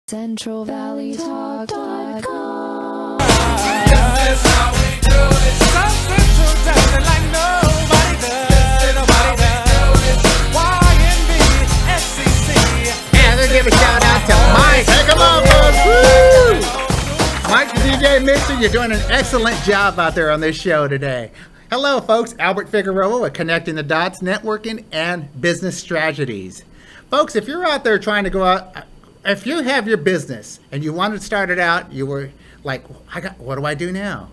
CentralValleyTalk.com. That's how we do it. South Central does it like nobody does. Nobody does. YNB, SCC. And let's give a shout out to Mike. Hey, come on, folks. Woo! Mike, the DJ Mixer, you're doing an excellent job out there on this show today. Hello, folks. Albert Figueroa with Connecting the Dots, Networking, and Business Strategies. Folks, if you're out there trying to go out, if you have your business and you wanted to start it out, you were like, what do I do now?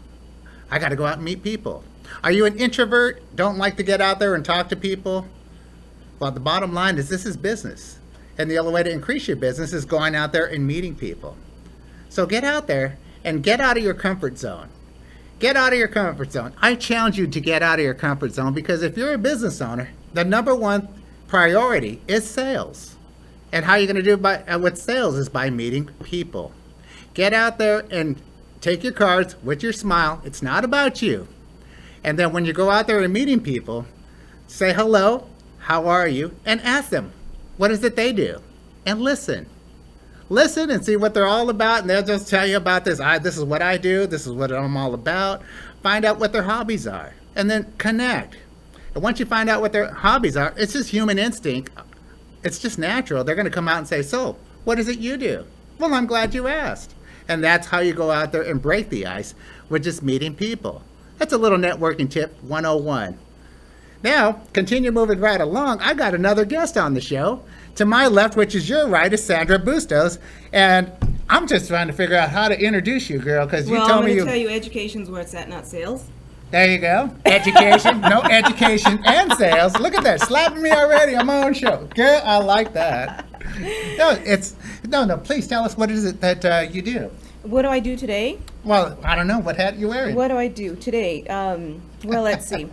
I got to go out and meet people. Are you an introvert? Don't like to get out there and talk to people? Well, the bottom line is this is business. And the only way to increase your business is going out there and meeting people. So get out there and get out of your comfort zone. Get out of your comfort zone. I challenge you to get out of your comfort zone because if you're a business owner, the number one priority is sales. And how you're going to do with sales is by meeting people. Get out there and take your cards with your smile. It's not about you. And then when you go out there and meeting people, say hello, how are you, and ask them, what is it they do? And listen. Listen and see what they're all about, and they'll just tell you about this. This is what I do. This is what I'm all about. Find out what their hobbies are, and then connect. And once you find out what their hobbies are, it's just human instinct. It's just natural. They're going to come out and say, so, what is it you do? Well, I'm glad you asked. And that's how you go out there and break the ice with just meeting people. That's a little networking tip 101. Now, continue moving right along. I got another guest on the show. To my left, which is your right, is Sandra Bustos. And I'm just trying to figure out how to introduce you, girl, because you told me I'm going to tell you education's where it's at, not sales. There you go. Education. No, education and sales. Look at that. Slapping me already on my own show. Girl, I like that. No, please tell us what is it that you do? What do I do today? Well, I don't know. What hat are you wearing? What do I do today? Well, let's see.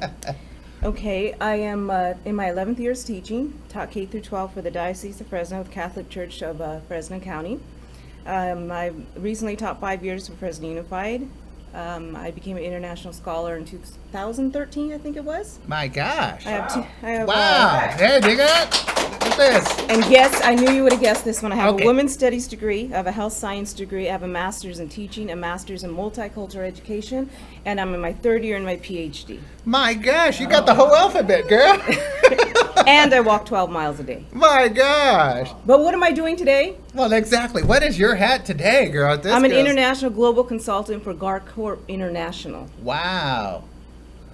Okay, I am in my 11th year of teaching, taught K through 12 for the Diocese of Fresno, the Catholic Church of Fresno County. I recently taught 5 years for Fresno Unified. I became an international scholar in 2013, I think it was. My gosh. Wow. Hey, dig it? Look at this. And yes, I knew you would have guessed this one. I have Okay. a women's studies degree, I have a health science degree, I have a master's in teaching, a master's in multicultural education, and I'm in my third year in my PhD. My gosh, you got the whole alphabet, girl. And I walk 12 miles a day. My gosh. But what am I doing today? Well, exactly. What is your hat today, girl? I'm an international global consultant for GarCorp International. Wow.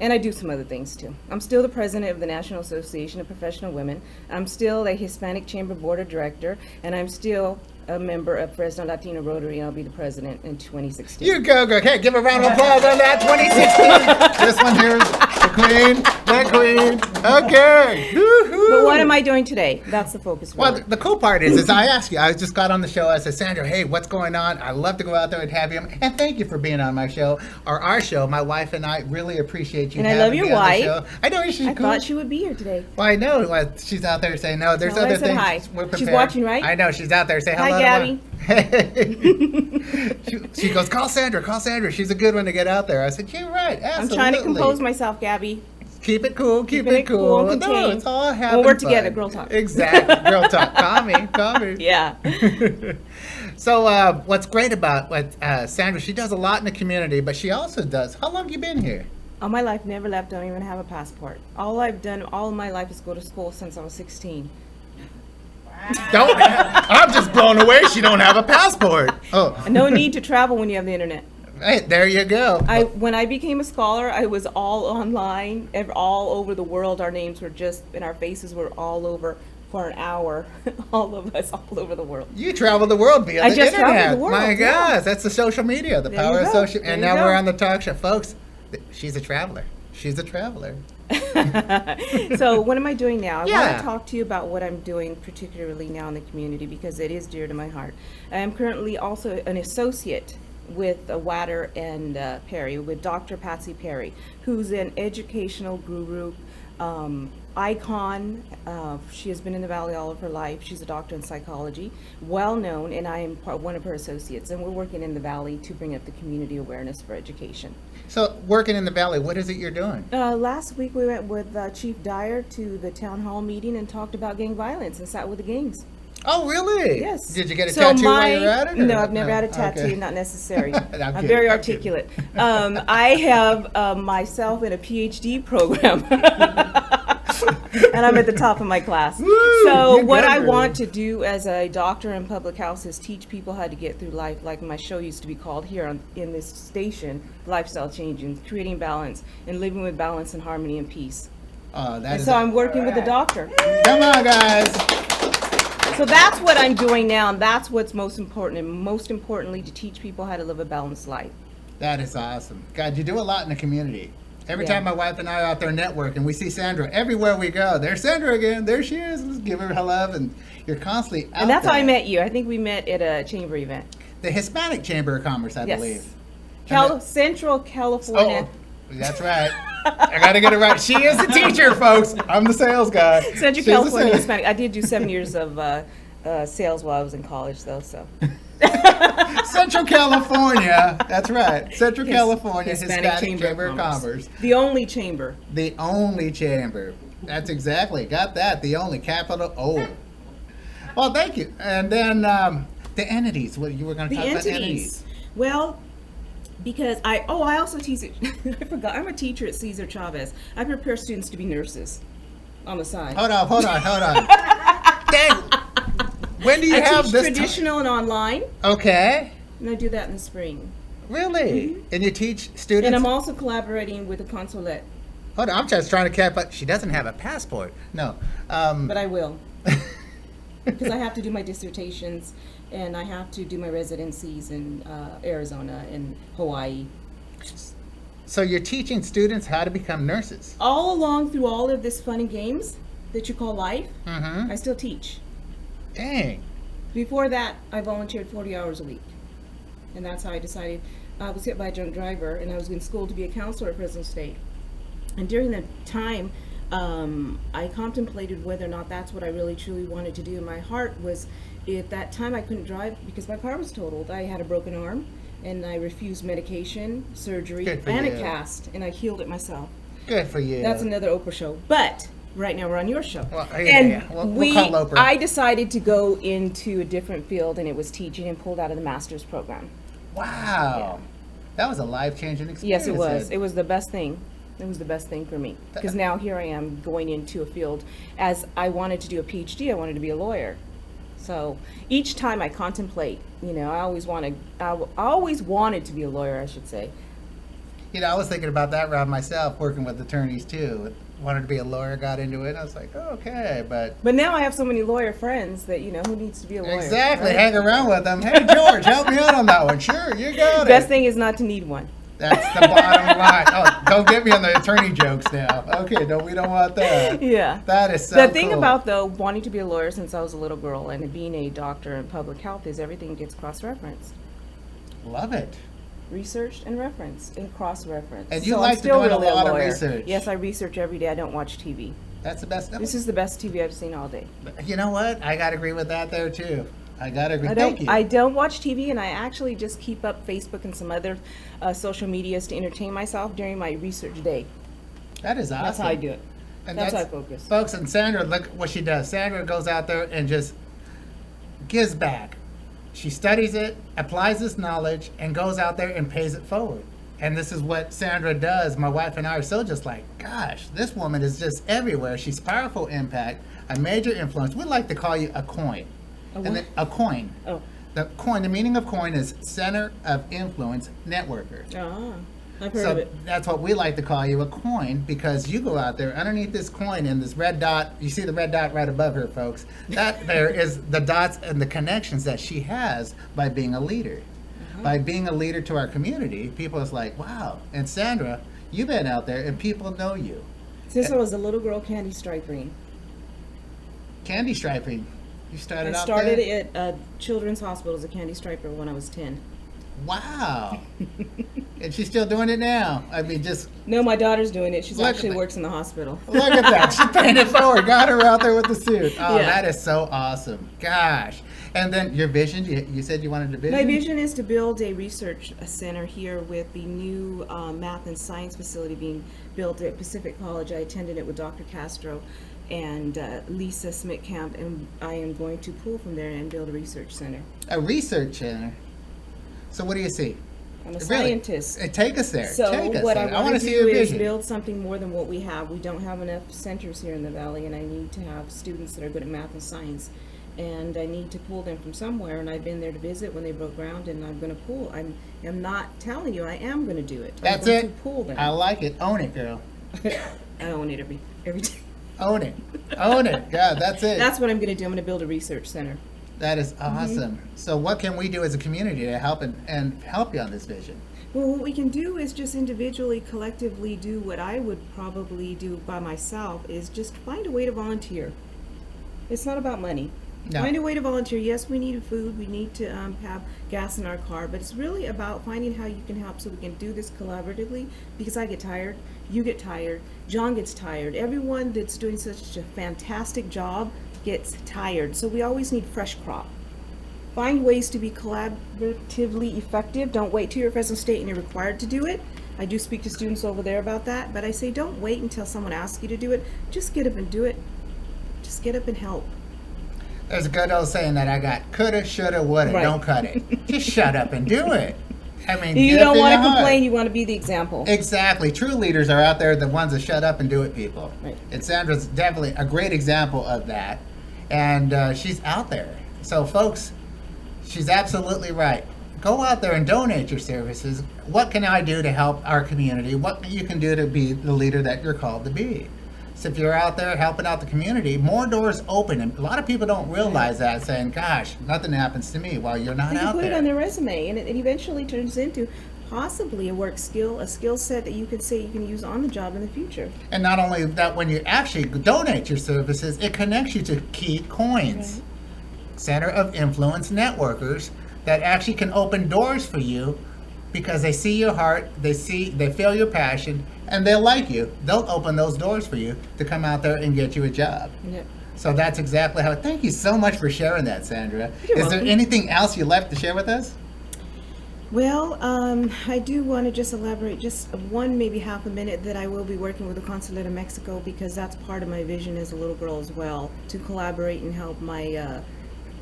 And I do some other things too. I'm still the president of the National Association of Professional Women. I'm still a Hispanic Chamber Board of Director, and I'm still a member of Fresno Latino Rotary, and I'll be the president in 2016. You go, girl. Okay, give a round of applause on that. 2016. This one here is the queen, that queen. Okay. Woo-hoo. But what am I doing today? That's the focus. Well, the cool part is I asked you, I just got on the show, I said, Sandra, hey, what's going on? I love to go out there and have you. And thank you for being on my show, or our show. My wife and I really appreciate you And I having love your me on the wife. show. I know she's I cool. thought she would be here today. Well, I know. Well, she's out there saying, no, there's Tell her other I said things. hi. We're She's prepared. watching, right? I know. She's out there. Say Hi, hello. Gabby. She goes, call Sandra. She's a good one to get out there. I said, you're right. Absolutely. I'm trying to compose myself, Gabby. Keep it cool. Keep Keeping it it cool cool. and No, contained. it's all having We'll work fun. together, girl talk. Exactly. Girl talk. Call me. Yeah. So what's great about Sandra, she does a lot in the community, but she also does. How long you been here? All my life, never left, don't even have a passport. All I've done all my life is go to school since I was 16. I'm just blown away. She don't have a passport. Oh, No need to travel when you have the internet. hey, there you go. When I became a scholar, I was all online, all over the world. Our names were just, and our faces were all over for an hour. All of us, all over the world. You travel the world via I the just internet. traveled the world, My yeah. gosh, that's the social media, the There power you of go. social. And There now you we're go. on the talk show, folks. She's a traveler. She's a traveler. So what am I doing now? I want Yeah. to talk to you about what I'm doing particularly now in the community because it is dear to my heart. I am currently also an associate with Watter and Perry, with Dr. Patsy Perry, who's an educational guru, icon. She has been in the Valley all of her life. She's a doctor in psychology, well known, and I am one of her associates. And we're working in the Valley to bring up the community awareness for education. So working in the Valley, what is it you're doing? Last week we went with Chief Dyer to the town hall meeting and talked about gang violence and sat with the gangs. Oh, really? Yes. Did you get a So tattoo while you were at it? or- No, I've never had a tattoo, Okay. not necessary. I'm I'm kidding, very I'm kidding. articulate. I have myself in a PhD program. And I'm at the top of my class. Woo, So you what go, I girl. want to do as a doctor in public health is teach people how to get through life, like my show used to be called here in this station, Lifestyle Changing, Creating Balance, and Living with Balance and Harmony and Peace. Oh, that And is so I'm working with a doctor. Come on, guys. So that's what I'm doing now, and that's what's most important, and most importantly, to teach people how to live a balanced life. That is awesome. God, you do a lot in the community. Every Yeah. time my wife and I are out there networking, we see Sandra everywhere we go. There's Sandra again. There she is. Let's give her her love. And you're constantly out And that's how I there. met you. I think we met at a chamber event. The Hispanic Chamber of Commerce, I believe. Yes. Central California. Oh, that's right. I got to get it right. She is the teacher, folks. I'm the sales guy. Central She's the California sales- Hispanic. I did do 7 years of sales while I was in college, though. So Central California. That's right. Central His- California Hispanic Hispanic Chamber of Commerce. the only chamber. The only chamber. That's exactly. Got that. The only, capital O. Well, thank you. And then the entities. What you were going to The talk about entities. Well, because I also teach it. I forgot. I'm a teacher at Cesar Chavez. I prepare students to be nurses on the side. Hold on. Dang. When do you I have teach this? traditional and online, Okay. and I do that in the spring. Really? And you teach students? Mm-hmm. And I'm also collaborating with the consulate, Hold on. I'm just trying to cap. But she doesn't have a passport. No. but I will. Because I have to do my dissertations, and I have to do my residencies in Arizona and Hawaii. So you're teaching students how to become nurses. All along through all of this fun and games that you call life, Mm-hmm. I still teach. Dang. Before that, I volunteered 40 hours a week. And that's how I decided. I was hit by a drunk driver, and I was in school to be a counselor at Fresno State. And during that time, I contemplated whether or not that's what I really truly wanted to do. And my heart was, at that time I couldn't drive because my car was totaled. I had a broken arm, and I refused medication, surgery, Good for and you. a cast, and I healed it myself. Good for you. That's another Oprah show. But right now we're on your show. Well, And yeah. We'll call Oprah. I decided to go into a different field, and it was teaching, and pulled out of the master's program. Wow. That was a life-changing experience. Yes, it was. Ed. It was the best thing. It was the best thing for me. Because now here I am going into a field. As I wanted to do a PhD, I wanted to be a lawyer. So each time I contemplate, I always wanted to be a lawyer, I should say. I was thinking about that route myself, working with attorneys too. Wanted to be a lawyer, got into it. I was like, oh, okay, but But now I have so many lawyer friends that, who needs to be a lawyer? exactly, right? hang around with them. Hey, George, help me out on that one. Sure, you got it. Best thing is not to need one. That's the bottom line. Oh, don't get me on the attorney jokes now. Okay, we don't want that. Yeah. That is so The thing cool. about, though, wanting to be a lawyer since I was a little girl and being a doctor in public health is everything gets cross-referenced. Love it. Researched and referenced and cross-referenced. And you So like I'm to still doing a really lot of lawyer. research. Yes, I research every day. I don't watch TV. That's the best. This is the best TV I've seen all day. You know what? I got to agree with that there too. I got to agree. I Thank you. don't watch TV, and I actually just keep up Facebook and some other social medias to entertain myself during my research day. That is awesome. That's how I do it. And That's how I focus. Folks, and Sandra, look what she does. Sandra goes out there and just gives back. She studies it, applies this knowledge, and goes out there and pays it forward. And this is what Sandra does. My wife and I are so just like, gosh, this woman is just everywhere. She's powerful impact, a major influence. We like to call you a coin. A coin. Oh. The coin, the meaning of coin is center of influence networker. Ah, I've heard So of it. that's what we like to call you, a coin, because you go out there underneath this coin and this red dot. You see the red dot right above her, folks. That there is the dots and the connections that she has by being a leader. By being a leader to our community, people is like, wow. And Sandra, you've been out there and people know you. Since I was a little girl, candy striping. Candy striping. You started I out started there? at Children's Hospital as a candy striper when I was 10. Wow. And she's still doing it now. I mean, just No, my daughter's doing it. She Look at actually that. works in the hospital. look at that. She paid it forward. Got her out there with the suit. Oh, Yeah. that is so awesome. Gosh. And then your vision, you said you wanted a vision? My vision is to build a research center here with the new math and science facility being built at Pacific College. I attended it with Dr. Castro. and Lisa Smitkamp, and I am going to pull from there and build a research center. A research center. So what do you see? I'm a Really? scientist. Take us there. So Take us what there. I want wanna to see do your is vision. build something more than what we have. We don't have enough centers here in the valley, and I need to have students that are good at math and science. And I need to pull them from somewhere, and I've been there to visit when they broke ground, and I'm going to pull. I'm not telling you I am going to do it. That's I'm going it. to pull them. I like it. Own it, girl. I own it every day. Own it. Own it. Yeah, that's it. That's what I'm going to do. I'm going to build a research center. That is awesome. So what can we do as a community to help and help you on this vision? Well, what we can do is just individually, collectively do what I would probably do by myself, is just find a way to volunteer. It's not about money. No. Find a way to volunteer. Yes, we need food, we need to have gas in our car, but it's really about finding how you can help so we can do this collaboratively, because I get tired, you get tired, John gets tired, everyone that's doing such a fantastic job gets tired, so we always need fresh crop. Find ways to be collaboratively effective. Don't wait till you're Fresno State and you're required to do it. I do speak to students over there about that, but I say don't wait until someone asks you to do it. Just get up and do it. Just get up and help. There's a good old saying that I got: coulda, shoulda, woulda. Right. Don't cut it. Just shut up and do it. I mean, You get don't in want your to heart. complain, you want to be the example. Exactly. True leaders are out there, the ones that shut up and do it, people. Right. And Sandra's definitely a great example of that. And she's out there. So, folks, she's absolutely right. Go out there and donate your services. What can I do to help our community? What you can do to be the leader that you're called to be? So if you're out there helping out the community, more doors open. And a lot of people don't realize that, saying, gosh, nothing happens to me while you're not They can out put there. it on their resume, and it eventually turns into possibly a work skill, a skill set that you could say you can use on the job in the future. And not only that, when you actually donate your services, it connects you to key coins, Right. center of influence networkers that actually can open doors for you because they see your heart, they feel your passion, and they like you. They'll open those doors for you to come out there and get you a job. Yep. So that's exactly how. Thank you so much for sharing that, Sandra. You're Is there welcome. anything else you left to share with us? Well, I do want to just elaborate just maybe half a minute, that I will be working with the Consulate of Mexico, because that's part of my vision as a little girl as well, to collaborate and help my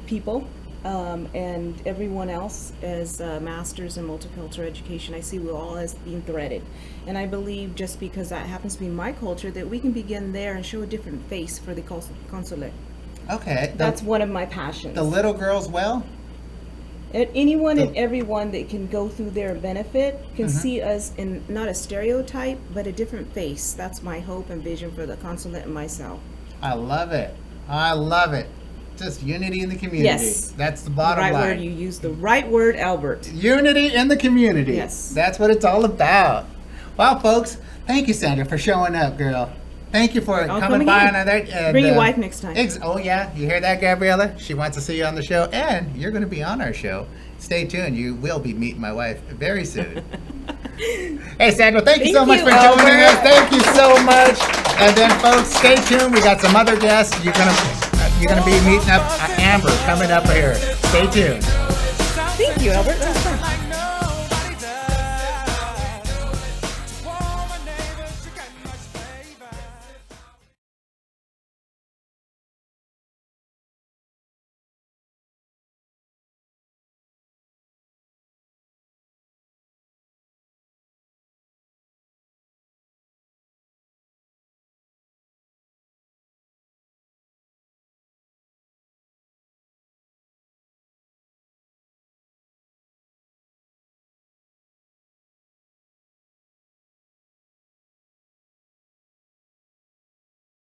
people and everyone else as masters in multicultural education. I see we're all as being threaded. And I believe just because that happens to be my culture, that we can begin there and show a different face for the consulate. Okay. That's one of my passions. The little girls, well? Anyone and everyone that can go through there and benefit can see us in not a stereotype, but a different face. That's my hope and vision for the consulate and myself. I love it. I love it. Just unity in the community. Yes. That's the The bottom right line. word, you use the right word, Albert. Unity in the community. Yes. That's what it's all about. Well, folks, thank you, Sandra, for showing up, girl. Thank you for I'll coming come by again. on that. And, Bring your wife next time. Oh, yeah. You hear that, Gabriella? She wants to see you on the show, and you're going to be on our show. Stay tuned. You will be meeting my wife very soon. Hey, Sandra, thank you so Thank much you, for joining Albert. us. Thank you so much. And then, folks, stay tuned. We got some other guests. You're gonna be meeting up Amber coming up here. Stay tuned. Thank you, Albert. That was fun.